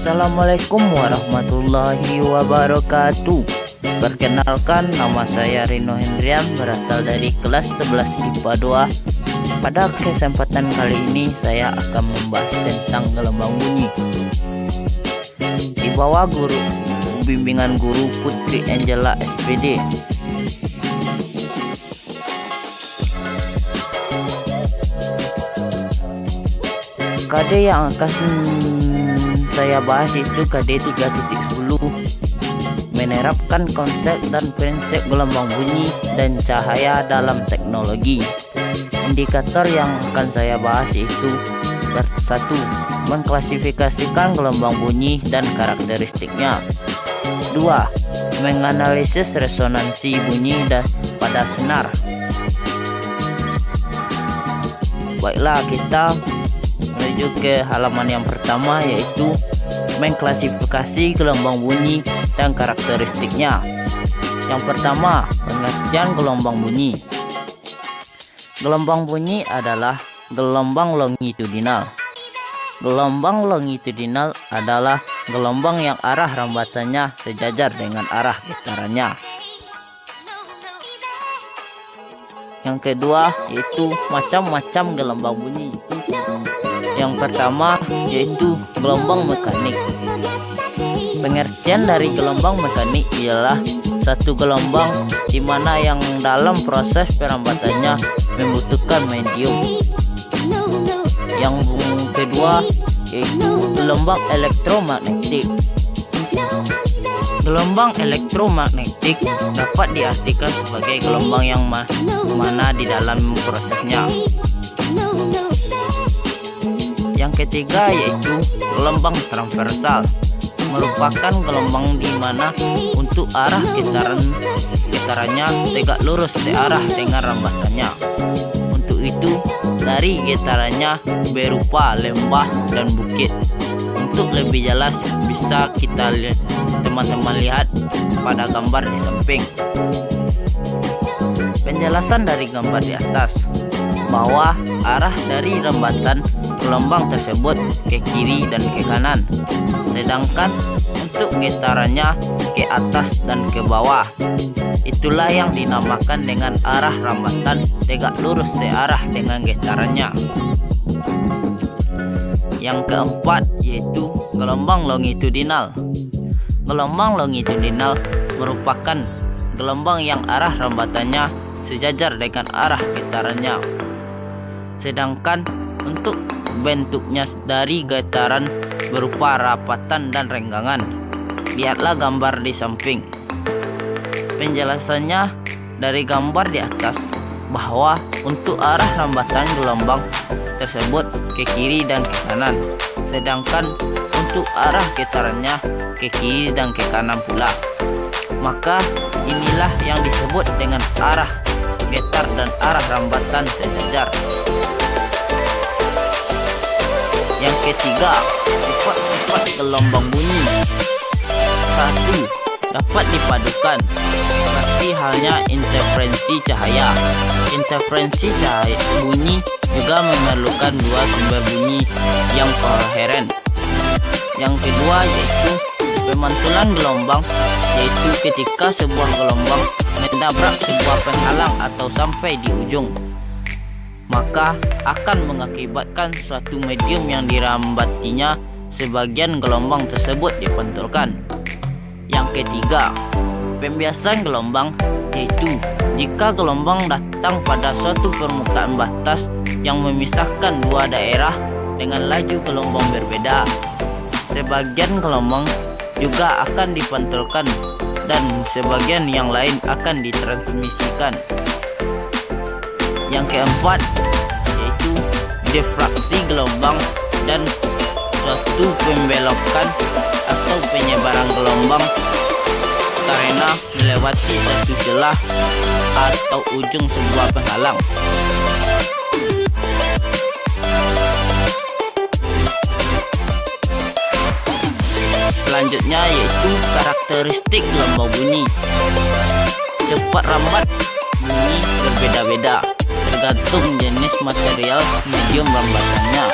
Assalamualaikum warahmatullahi wabarakatuh. Perkenalkan, nama saya Rino Hendrian, berasal dari kelas 11 IPA 2. Pada kesempatan kali ini saya akan membahas tentang gelombang bunyi. Di bawah bimbingan guru Putri Angela SPD. KD yang akan saya bahas itu KD 3.10, menerapkan konsep dan prinsip gelombang bunyi dan cahaya dalam teknologi. Indikator yang akan saya bahas itu: 1. Mengklasifikasikan gelombang bunyi dan karakteristiknya. 2. Menganalisis resonansi bunyi pada senar. Baiklah, kita menuju ke halaman yang pertama, yaitu mengklasifikasi gelombang bunyi dan karakteristiknya. Yang pertama, pengertian gelombang bunyi. Gelombang bunyi adalah gelombang longitudinal. Gelombang longitudinal adalah gelombang yang arah rambatannya sejajar dengan arah getarannya. Yang kedua, yaitu macam-macam gelombang bunyi. Yang pertama, yaitu gelombang mekanik. Pengertian dari gelombang mekanik ialah satu gelombang di mana yang dalam proses perambatannya membutuhkan medium. Yang kedua, yaitu gelombang elektromagnetik. Gelombang elektromagnetik dapat diartikan sebagai gelombang yang mana di dalam prosesnya. Yang ketiga, yaitu gelombang transversal, merupakan gelombang di mana untuk arah getarannya tegak lurus searah dengan rambatannya. Untuk itu, dari getarannya berupa lembah dan bukit. Untuk lebih jelas bisa teman-teman lihat pada gambar di samping. Penjelasan dari gambar di atas, bahwa arah dari rambatan gelombang tersebut ke kiri dan ke kanan, sedangkan untuk getarannya ke atas dan ke bawah. Itulah yang dinamakan dengan arah rambatan tegak lurus searah dengan getarannya. Yang keempat, yaitu gelombang longitudinal. Gelombang longitudinal merupakan gelombang yang arah rambatannya sejajar dengan arah getarannya, sedangkan untuk bentuknya dari getaran berupa rapatan dan renggangan. Lihatlah gambar di samping. Penjelasannya dari gambar di atas, bahwa untuk arah rambatan gelombang tersebut ke kiri dan ke kanan, sedangkan untuk arah getarannya ke kiri dan ke kanan pula. Maka inilah yang disebut dengan arah getar dan arah rambatan sejajar. Yang ketiga, sifat-sifat gelombang bunyi. 1. Dapat dipadukan, seperti halnya interferensi cahaya. Interferensi cahaya bunyi juga memerlukan dua sumber bunyi yang koheren. Yang kedua, yaitu pemantulan gelombang, yaitu ketika sebuah gelombang menabrak sebuah penghalang atau sampai di ujung, maka akan mengakibatkan suatu medium yang dirambatinya sebagian gelombang tersebut dipantulkan. Yang ketiga, pembiasan gelombang, yaitu jika gelombang datang pada suatu permukaan batas yang memisahkan dua daerah dengan laju gelombang berbeda, sebagian gelombang juga akan dipantulkan dan sebagian yang lain akan ditransmisikan. Yang keempat, yaitu difraksi gelombang dan suatu pembelokan atau penyebaran gelombang karena melewati satu celah atau ujung sebuah penghalang. Selanjutnya, yaitu karakteristik gelombang bunyi. Cepat rambat bunyi berbeda-beda tergantung jenis material medium rambatannya.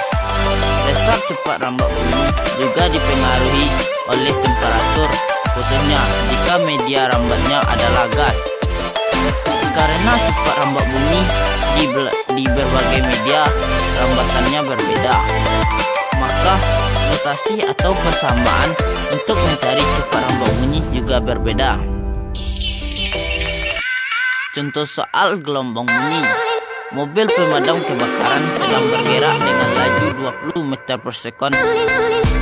Besar cepat rambat bunyi juga dipengaruhi oleh temperatur, khususnya jika media rambatnya adalah gas. Karena cepat rambat bunyi di berbagai media rambatannya berbeda, maka notasi atau persamaan untuk mencari cepat rambat bunyi juga berbeda. Contoh soal gelombang bunyi. Mobil pemadam kebakaran sedang bergerak dengan laju 20 meter per sekon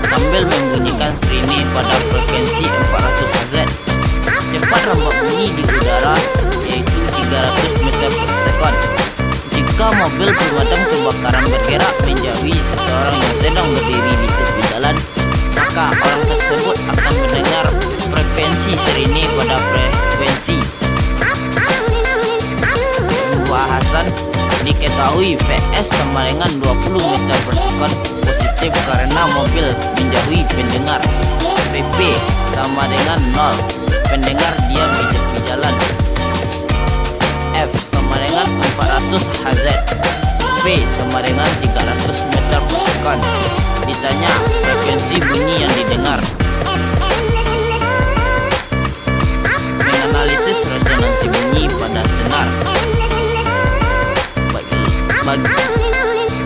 sambil membunyikan sirine pada frekuensi 400 Hz. Cepat rambat bunyi di udara yaitu 300 meter per sekon. Jika mobil pemadam kebakaran bergerak menjauhi seseorang yang sedang berdiri di tepi jalan, maka orang tersebut akan mendengar frekuensi sirine pada frekuensi. Pembahasan diketahui PS sama dengan 20 meter per sekon positif karena mobil menjauhi pendengar. PP sama dengan 0, pendengar diam di tepi jalan. F sama dengan 400 Hz. P sama dengan 300 meter per sekon. Ditanya frekuensi bunyi yang didengar. Menganalisis resonansi bunyi pada senar.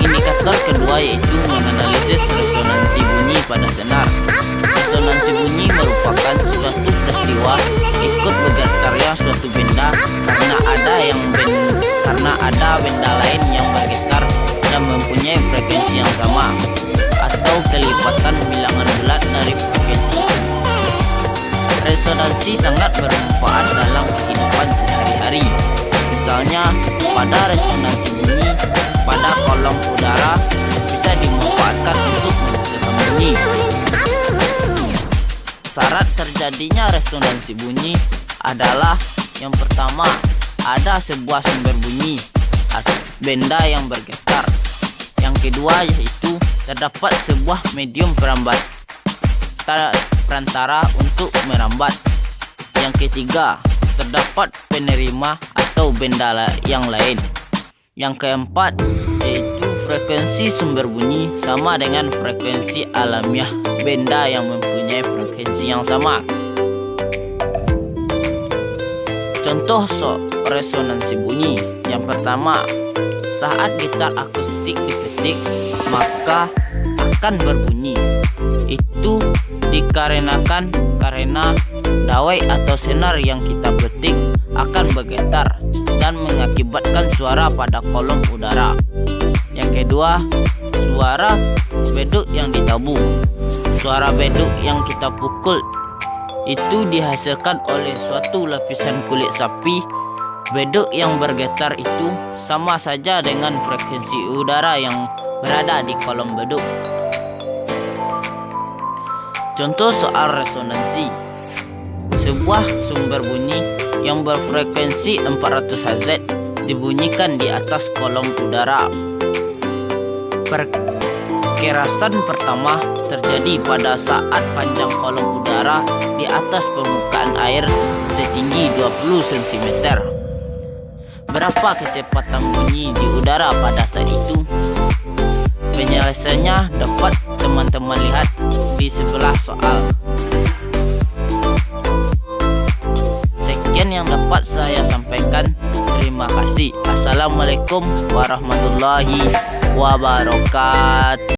Indikator kedua yaitu menganalisis resonansi bunyi pada senar. Resonansi bunyi merupakan suatu peristiwa ikut bergetarnya suatu benda karena ada benda lain yang bergetar dan mempunyai frekuensi yang sama atau kelipatan bilangan bulat dari frekuensi. Resonansi sangat bermanfaat dalam kehidupan sehari-hari. Misalnya, pada resonansi bunyi pada kolom udara bisa dimanfaatkan untuk menghasilkan bunyi. Syarat terjadinya resonansi bunyi adalah yang pertama, ada sebuah sumber bunyi atau benda yang bergetar. Yang kedua yaitu terdapat sebuah medium perantara untuk merambat. Yang ketiga, terdapat penerima atau benda yang lain. Yang keempat yaitu frekuensi sumber bunyi sama dengan frekuensi alamiah benda yang mempunyai frekuensi yang sama. Contoh resonansi bunyi. Yang pertama, saat gitar akustik dipetik maka akan berbunyi. Itu dikarenakan karena dawai atau senar yang kita petik akan bergetar dan mengakibatkan suara pada kolom udara. Yang kedua, suara beduk yang ditabung. Suara beduk yang kita pukul itu dihasilkan oleh suatu lapisan kulit sapi. Beduk yang bergetar itu sama saja dengan frekuensi udara yang berada di kolom beduk. Contoh soal resonansi. Sebuah sumber bunyi yang berfrekuensi 400 Hz dibunyikan di atas kolom udara. Perkerasan pertama terjadi pada saat panjang kolom udara di atas permukaan air setinggi 20 cm. Berapa kecepatan bunyi di udara pada saat itu? Penyelesaiannya dapat teman-teman lihat di sebelah soal. Sekian yang dapat saya sampaikan. Terima kasih. Assalamualaikum warahmatullahi wabarakatuh.